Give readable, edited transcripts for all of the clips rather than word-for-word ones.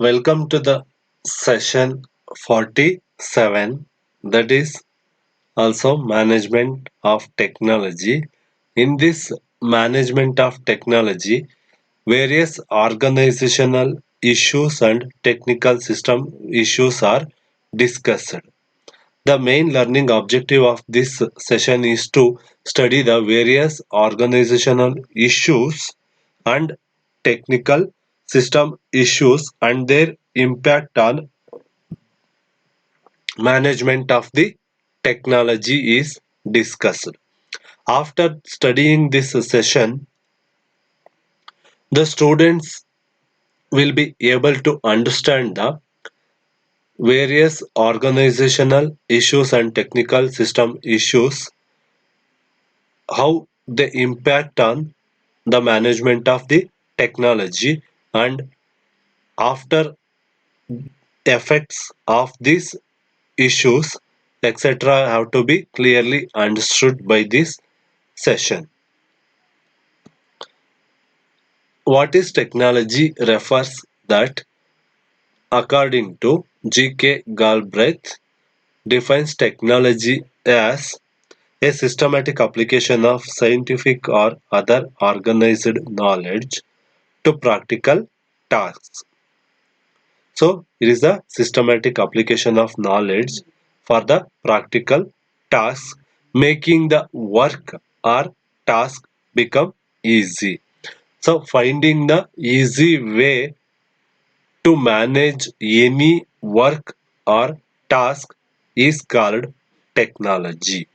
Welcome to the session 47, that is also management of technology. In this management of technology, various organizational issues and technical system issues are discussed. The main learning objective of this session is to study the various organizational issues and technical system issues and their impact on management of the technology is discussed. After studying this session, the students will be able to understand the various organizational issues and technical system issues, how they impact on the management of the technology, and after effects of these issues, etc., have to be clearly understood by this session. What is technology refers that, according to G.K. Galbraith, defines technology as a systematic application of scientific or other organized knowledge to practical tasks. So, it is a systematic application of knowledge for the practical tasks, making the work or task become easy. So, finding the easy way to manage any work or task is called technology.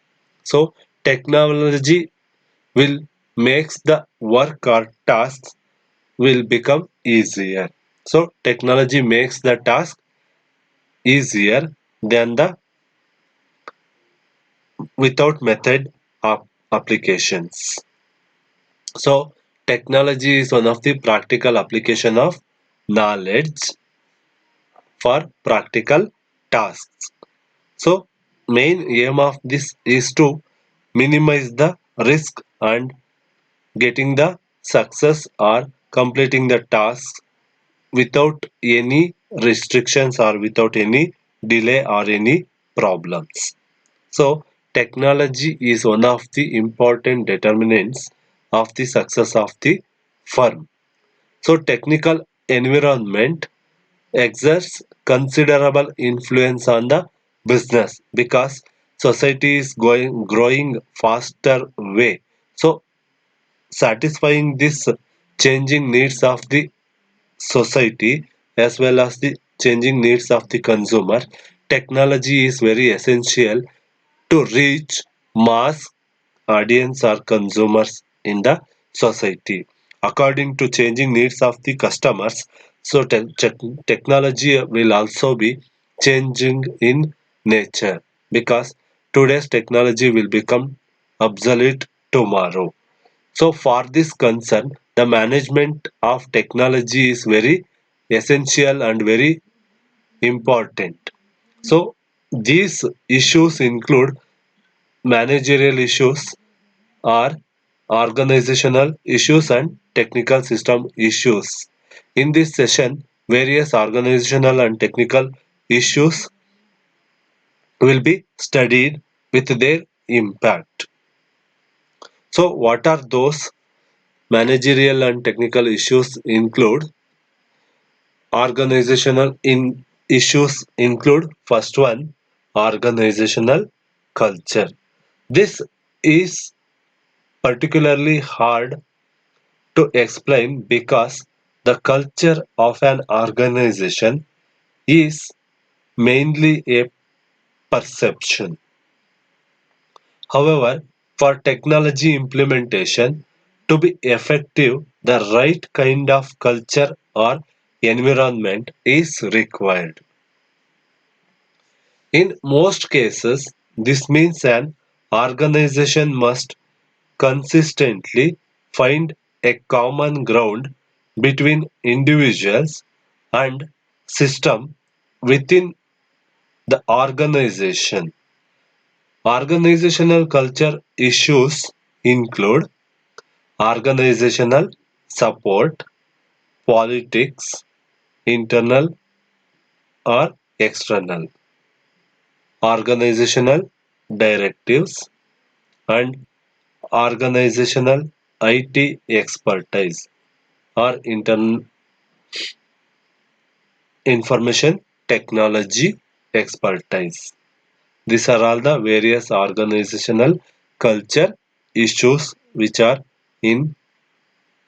So, technology will makes the work or tasks will become easier. So, technology makes the task easier than the without method of applications. So, technology is one of the practical application of knowledge for practical tasks. So, main aim of this is to minimize the risk and getting the success or completing the task without any restrictions or without any delay or any problems. So, technology is one of the important determinants of the success of the firm. So, technical environment exerts considerable influence on the business because society is growing faster way. So, satisfying this changing needs of the society as well as the changing needs of the consumer, technology is very essential to reach mass audience or consumers in the society according to changing needs of the customers. So technology will also be changing in nature because today's technology will become obsolete tomorrow. So for this concern, the management of technology is very essential and very important. So these issues include managerial issues are organizational issues and technical system issues. In this session, various organizational and technical issues will be studied with their impact. So, what are those? Managerial and technical issues include issues include first one, organizational culture. This is particularly hard to explain because the culture of an organization is mainly a perception. However, for technology implementation to be effective, the right kind of culture or environment is required. In most cases, this means an organization must consistently find a common ground between individuals and system within the organization. Organizational culture issues include organizational support, politics, internal or external, organizational directives, and organizational IT expertise or information technology expertise. These are all the various organizational culture issues which are in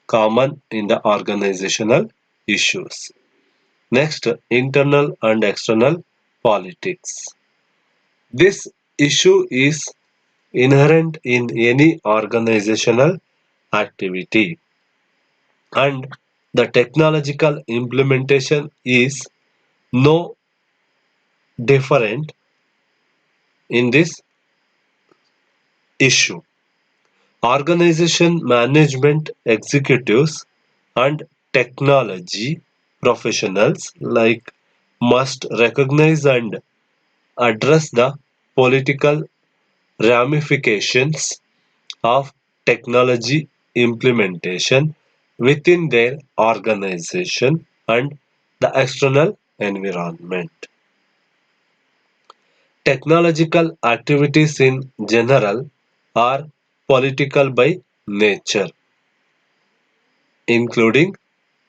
common in the organizational issues. Next, internal and external politics. This issue is inherent in any organizational activity, and the technological implementation is no different in this issue. Organization management executives and technology professionals like must recognize and address the political ramifications of technology implementation within their organization and the external environment. Technological activities in general are political by nature, including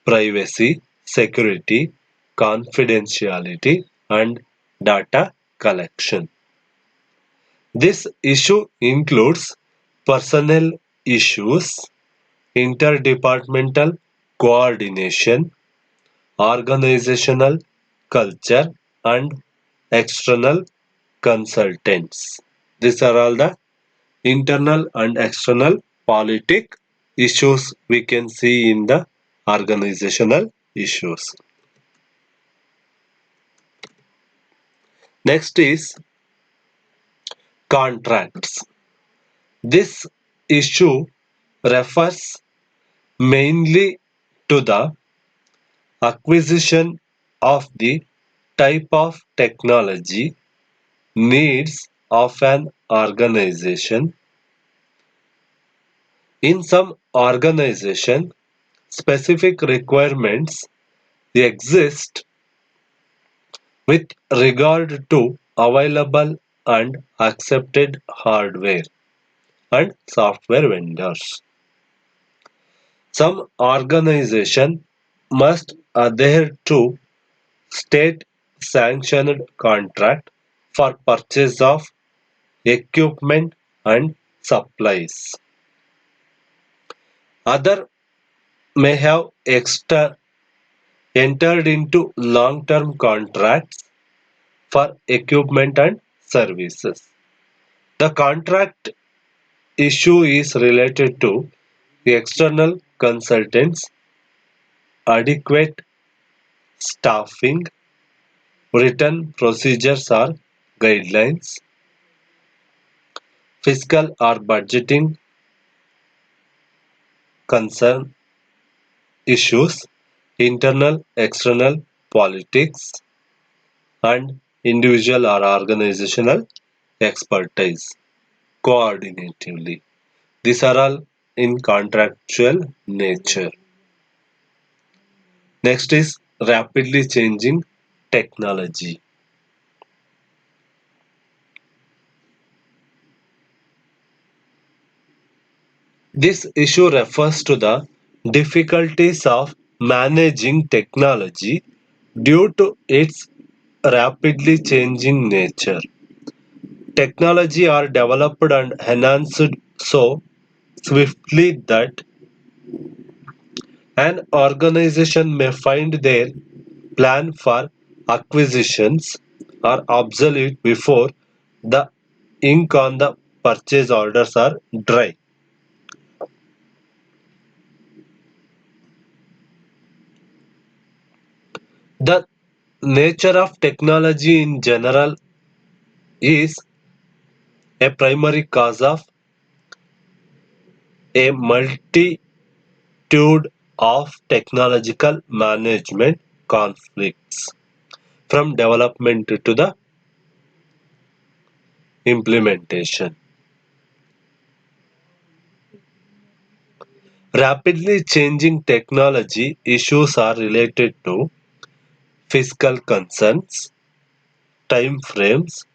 privacy, security, confidentiality, and data collection. This issue includes personnel issues, interdepartmental coordination, organizational culture, and external consultants. These are all the internal and external politic issues we can see in the organizational issues. Next is contracts. This issue refers mainly to the acquisition of the type of technology needs of an organization. In some organization, specific requirements exist with regard to available and accepted hardware and software vendors. Some organization must adhere to state sanctioned contract for purchase of equipment and supplies. Other may have entered into long-term contracts for equipment and services. The contract issue is related to the external consultants, adequate staffing, written procedures or guidelines, fiscal or budgeting concern issues, internal external politics, and individual or organizational expertise coordinatively. These are all in contractual nature. Next is rapidly changing technology. This issue refers to the difficulties of managing technology due to its rapidly changing nature. Technology are developed and enhanced so swiftly that an organization may find their plan for acquisitions are obsolete before the ink on the purchase orders are dry. The nature of technology in general is a primary cause of a multitude of technological management conflicts from development to the implementation. Rapidly changing technology issues are related to fiscal concerns, time frames,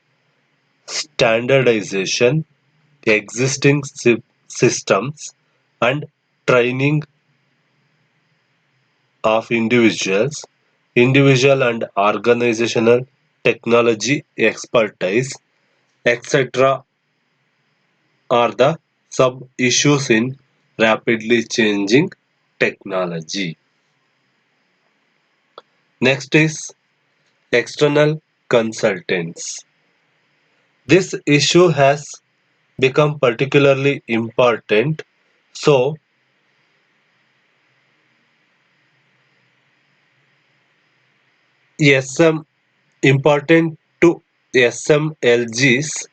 standardization, existing systems, and training of individual and organizational technology expertise, etc., are the sub-issues in rapidly changing technology. Next is external consultants. This issue has become particularly important. So, SM important to SMLGs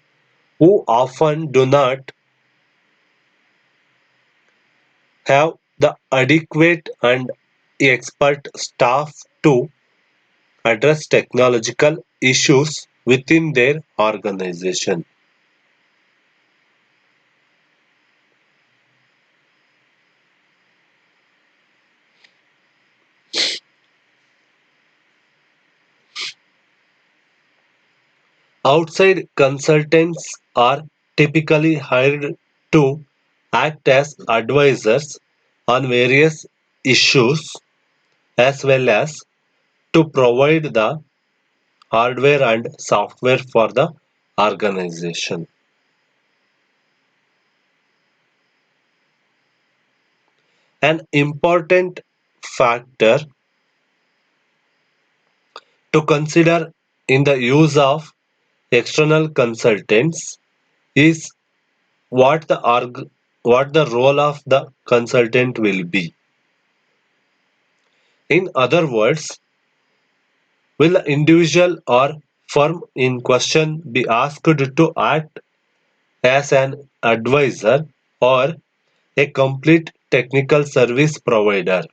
who often do not have the adequate and expert staff to address technological issues within their organization. Outside consultants are typically hired to act as advisors on various issues as well as to provide the hardware and software for the organization. An important factor to consider in the use of external consultants is what what the role of the consultant will be. In other words, will the individual or firm in question be asked to act as an advisor or a complete technical service provider?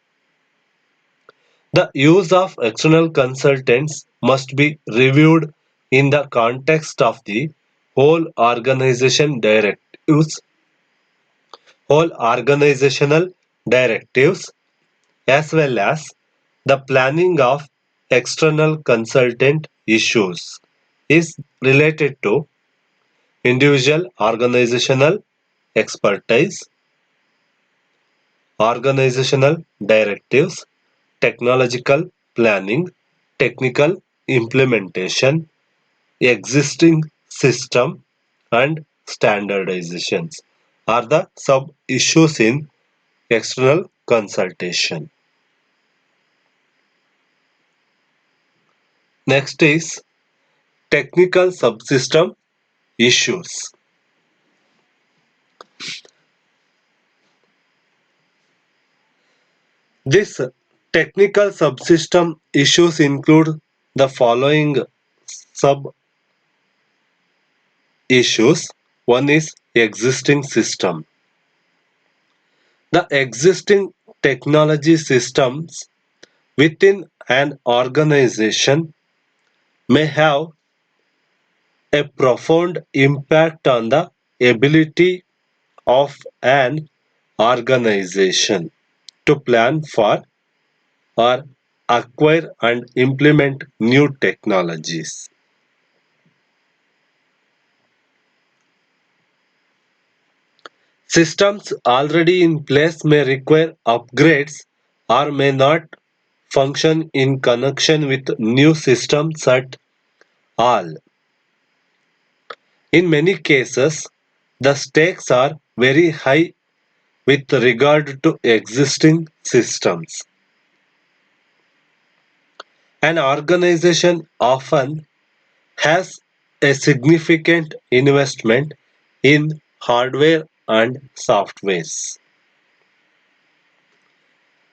The use of external consultants must be reviewed in the context of the whole organization directives, whole organizational directives, as well as the planning of external consultant issues is related to individual organizational expertise, organizational directives, technological planning, technical implementation, existing system, and standardizations are the sub-issues in external consultation. Next is technical subsystem issues. This technical subsystem issues include the following sub issues. One is existing system. The existing technology systems within an organization may have a profound impact on the ability of an organization to plan for or acquire and implement new technologies. Systems already in place may require upgrades or may not function in connection with new systems at all. In many cases, the stakes are very high with regard to existing systems. An organization often has a significant investment in hardware and softwares.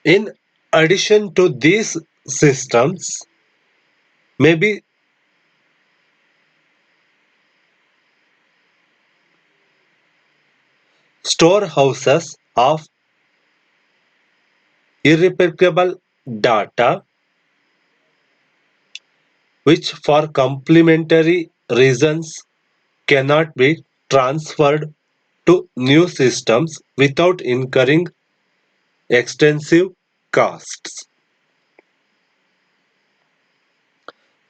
In addition to these systems, may be storehouses of irreplaceable data which for complementary reasons cannot be transferred to new systems without incurring extensive costs.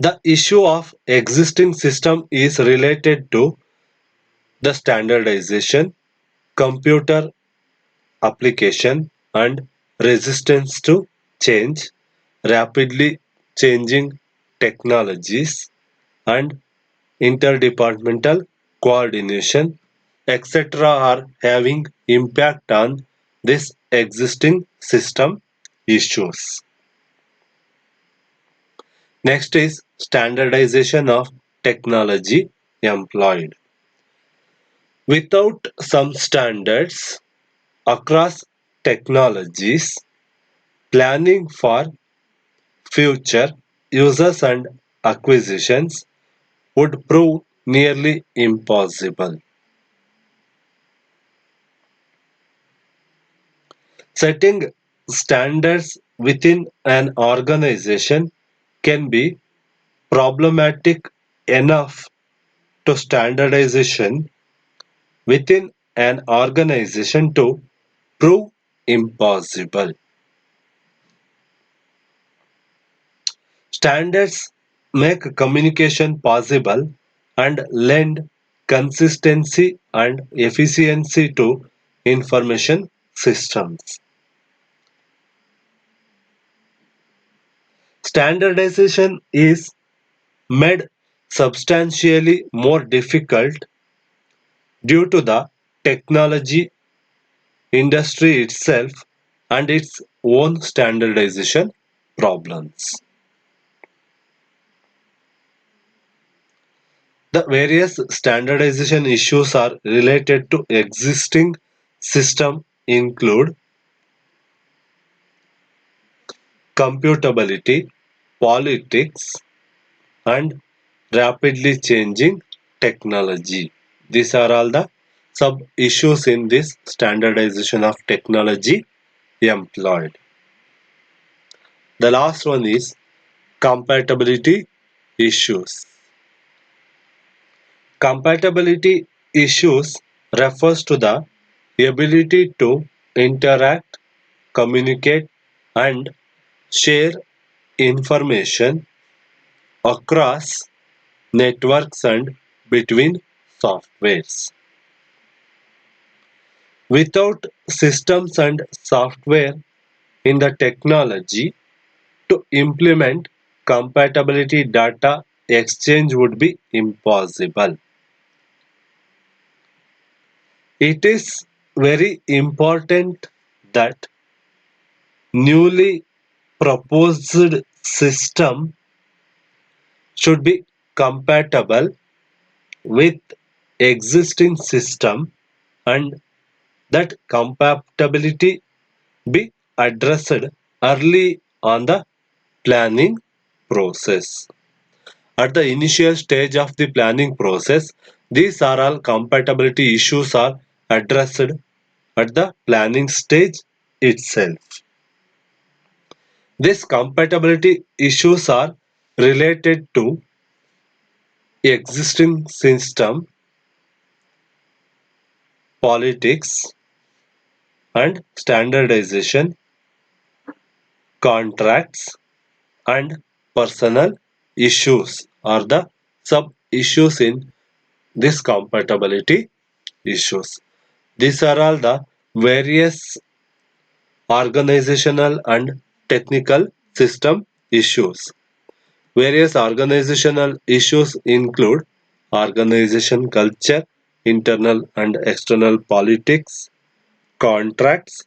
The issue of existing system is related to the standardization, computer application, and resistance to change, rapidly changing technologies, and interdepartmental coordination, etc. are having impact on this existing system issues. Next is standardization of technology employed. Without some standards across technologies, planning for future uses and acquisitions would prove nearly impossible. Setting standards within an organization can be problematic enough to standardization within an organization to prove impossible. Standards make communication possible and lend consistency and efficiency to information systems. Standardization is made substantially more difficult due to the technology industry itself and its own standardization problems. The various standardization issues are related to existing system include computability, politics, and rapidly changing technology. These are all the sub issues in this standardization of technology employed. The last one is compatibility issues. Compatibility issues refers to the ability to interact, communicate, and share information across networks and between softwares. Without systems and software in the technology to implement compatibility, data exchange would be impossible. It is very important that newly proposed system should be compatible with existing system and that compatibility be addressed early on the planning process. At the initial stage of the planning process, these are all compatibility issues are addressed at the planning stage itself. These compatibility issues are related to existing system, politics, and standardization, contracts, and personal issues are the sub issues in this compatibility issues. These are all the various organizational and technical system issues. Various organizational issues include organization culture, internal and external politics, contracts,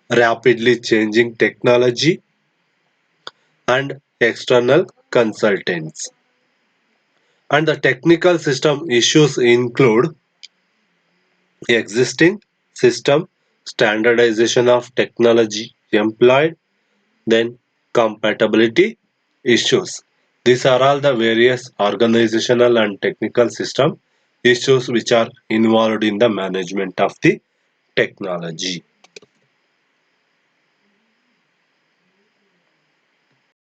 rapidly changing technology, and external consultants. And the technical system issues include existing system, standardization of technology employed, then compatibility issues. These are all the various organizational and technical system issues which are involved in the management of the technology.